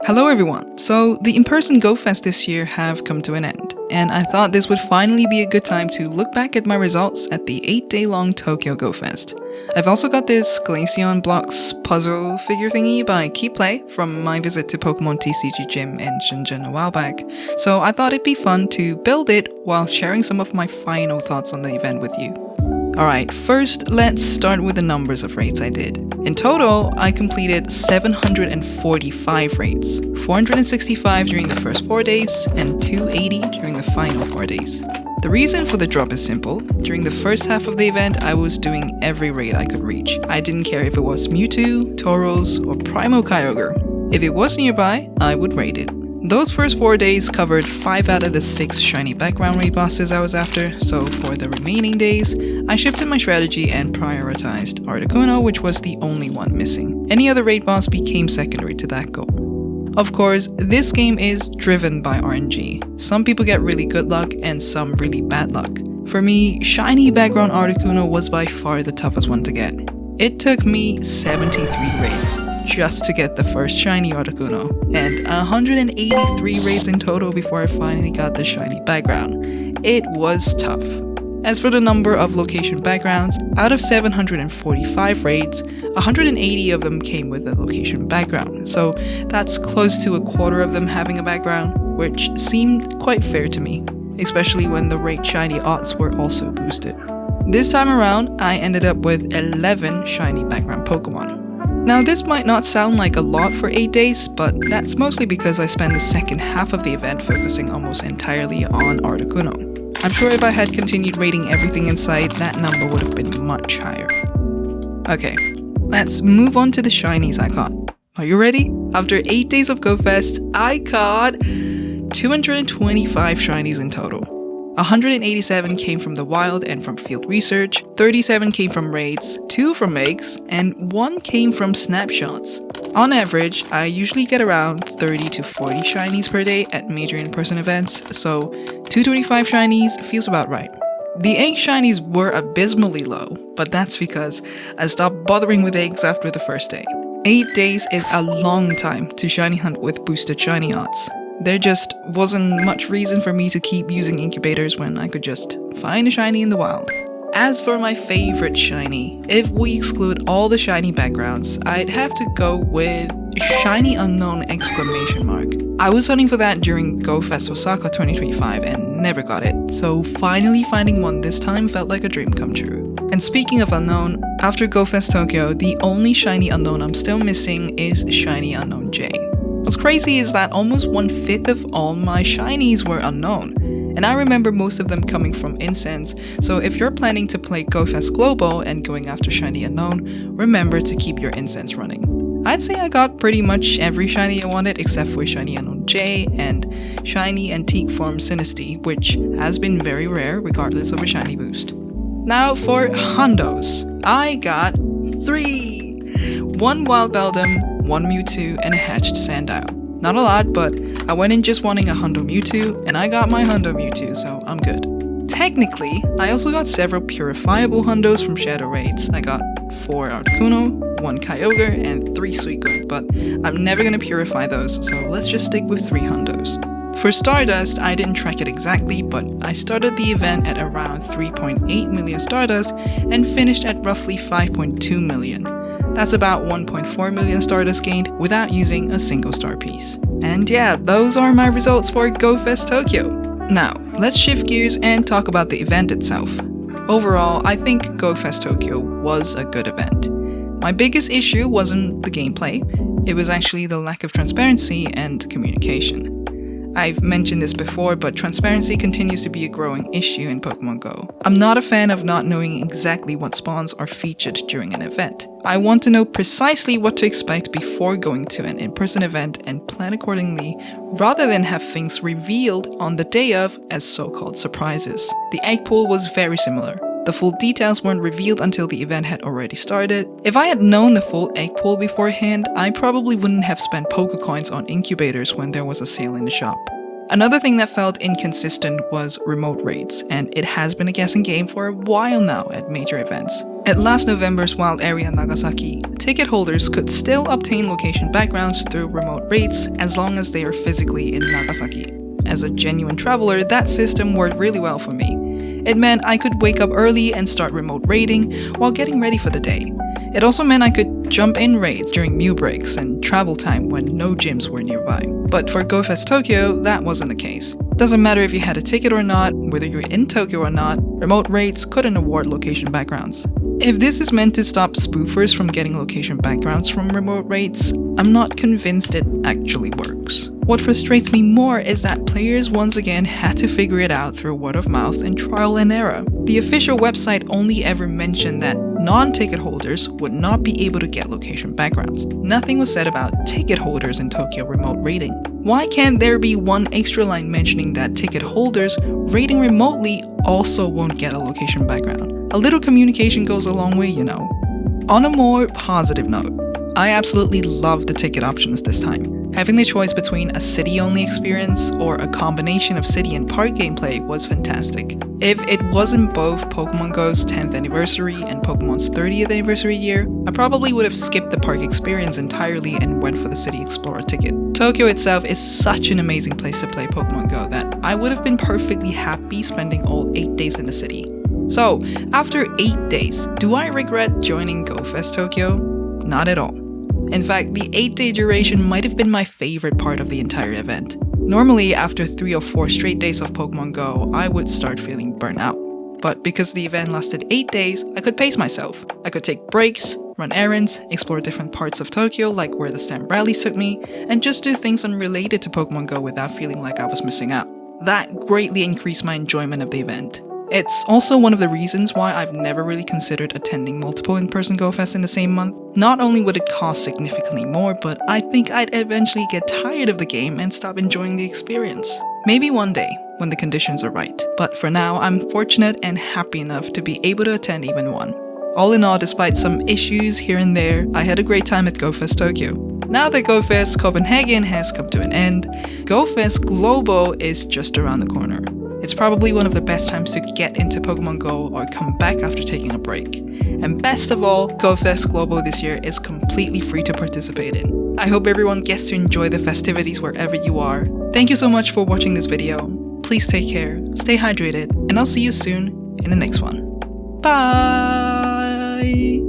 Hello everyone! So, the in-person Go Fest this year have come to an end, and I thought this would finally be a good time to look back at my results at the 8-day-long Tokyo Go Fest. I've also got this Glaceon Blocks puzzle figure thingy by KeyPlay from my visit to Pokémon TCG Gym in Shenzhen a while back, so I thought it'd be fun to build it while sharing some of my final thoughts on the event with you. Alright, first let's start with the numbers of raids I did. In total, I completed 745 raids, 465 during the first 4 days, and 280 during the final 4 days. The reason for the drop is simple. During the first half of the event, I was doing every raid I could reach. I didn't care if it was Mewtwo, Tauros, or Primo Kyogre. If it was nearby, I would raid it. Those first 4 days covered 5 out of the 6 shiny background raid bosses I was after, so for the remaining days, I shifted my strategy and prioritized Articuno, which was the only one missing. Any other raid boss became secondary to that goal. Of course, this game is driven by RNG. Some people get really good luck and some really bad luck. For me, shiny background Articuno was by far the toughest one to get. It took me 73 raids just to get the first shiny Articuno, and 183 raids in total before I finally got the shiny background. It was tough. As for the number of location backgrounds, out of 745 raids, 180 of them came with a location background, so that's close to a quarter of them having a background, which seemed quite fair to me, especially when the raid shiny odds were also boosted. This time around, I ended up with 11 shiny background Pokemon. Now this might not sound like a lot for 8 days, but that's mostly because I spent the second half of the event focusing almost entirely on Articuno. I'm sure if I had continued raiding everything in sight, that number would have been much higher. Okay, let's move on to the shinies I caught. Are you ready? After 8 days of Go Fest, I caught 225 shinies in total. 187 came from the wild and from field research, 37 came from raids, 2 from eggs, and 1 came from snapshots. On average, I usually get around 30 to 40 shinies per day at major in-person events, so 225 shinies feels about right. The egg shinies were abysmally low, but that's because I stopped bothering with eggs after the first day. 8 days is a long time to shiny hunt with boosted shiny odds. There just wasn't much reason for me to keep using incubators when I could just find a shiny in the wild. As for my favorite shiny, if we exclude all the shiny backgrounds, I'd have to go with Shiny Unknown ! I was hunting for that during Go Fest Osaka 2025 and never got it, so finally finding one this time felt like a dream come true. And speaking of unknown, after Go Fest Tokyo, the only shiny unknown I'm still missing is Shiny Unknown J. What's crazy is that almost 1/5 of all my shinies were unknown, and I remember most of them coming from Incense, so if you're planning to play Go Fest Global and going after Shiny Unknown, remember to keep your Incense running. I'd say I got pretty much every shiny I wanted except for Shiny Unknown J and Shiny Antique Form Sinisty, which has been very rare regardless of a shiny boost. Now for Hundos, I got 3! 1 Wild Beldum, 1 Mewtwo, and a hatched Sandile. Not a lot, but I went in just wanting a Hundo Mewtwo, and I got my Hundo Mewtwo, so I'm good. Technically, I also got several purifiable Hundos from Shadow Raids. I got 4 Articuno, 1 Kyogre, and 3 Suicune, but I'm never gonna purify those, so let's just stick with 3 Hundos. For Stardust, I didn't track it exactly, but I started the event at around 3.8 million Stardust and finished at roughly 5.2 million. That's about 1.4 million Stardust gained without using a single star piece. And yeah, those are my results for Go Fest Tokyo. Now, let's shift gears and talk about the event itself. Overall, I think Go Fest Tokyo was a good event. My biggest issue wasn't the gameplay, it was actually the lack of transparency and communication. I've mentioned this before, but transparency continues to be a growing issue in Pokemon Go. I'm not a fan of not knowing exactly what spawns are featured during an event. I want to know precisely what to expect before going to an in-person event and plan accordingly, rather than have things revealed on the day of as so-called surprises. The egg pool was very similar. The full details weren't revealed until the event had already started. If I had known the full egg pool beforehand, I probably wouldn't have spent Pokecoins on incubators when there was a sale in the shop. Another thing that felt inconsistent was remote raids, and it has been a guessing game for a while now at major events. At last November's Wild Area Nagasaki, ticket holders could still obtain location backgrounds through remote raids as long as they are physically in Nagasaki. As a genuine traveler, that system worked really well for me. It meant I could wake up early and start remote raiding while getting ready for the day. It also meant I could jump in raids during meal breaks and travel time when no gyms were nearby. But for GO Fest Tokyo, that wasn't the case. Doesn't matter if you had a ticket or not, whether you're in Tokyo or not, remote raids couldn't award location backgrounds. If this is meant to stop spoofers from getting location backgrounds from remote raids, I'm not convinced it actually works. What frustrates me more is that players once again had to figure it out through word of mouth and trial and error. The official website only ever mentioned that non-ticket holders would not be able to get location backgrounds. Nothing was said about ticket holders in Tokyo remote raiding. Why can't there be one extra line mentioning that ticket holders raiding remotely also won't get a location background? A little communication goes a long way, you know. On a more positive note, I absolutely love the ticket options this time. Having the choice between a city-only experience or a combination of city and park gameplay was fantastic. If it wasn't both Pokemon GO's 10th anniversary and Pokemon's 30th anniversary year, I probably would have skipped the park experience entirely and went for the City Explorer ticket. Tokyo itself is such an amazing place to play Pokemon GO that I would have been perfectly happy spending all 8 days in the city. So, after 8 days, do I regret joining GO Fest Tokyo? Not at all. In fact, the 8-day duration might have been my favorite part of the entire event. Normally, after 3 or 4 straight days of Pokemon GO, I would start feeling burnt out. But because the event lasted 8 days, I could pace myself. I could take breaks, run errands, explore different parts of Tokyo like where the stamp rallies took me, and just do things unrelated to Pokemon GO without feeling like I was missing out. That greatly increased my enjoyment of the event. It's also one of the reasons why I've never really considered attending multiple in-person GO Fest in the same month. Not only would it cost significantly more, but I think I'd eventually get tired of the game and stop enjoying the experience. Maybe one day, when the conditions are right. But for now, I'm fortunate and happy enough to be able to attend even one. All in all, despite some issues here and there, I had a great time at GO Fest Tokyo. Now that GO Fest Copenhagen has come to an end, GO Fest Global is just around the corner. It's probably one of the best times to get into Pokemon GO or come back after taking a break. And best of all, GO Fest Global this year is completely free to participate in. I hope everyone gets to enjoy the festivities wherever you are. Thank you so much for watching this video. Please take care, stay hydrated, and I'll see you soon in the next one. Bye!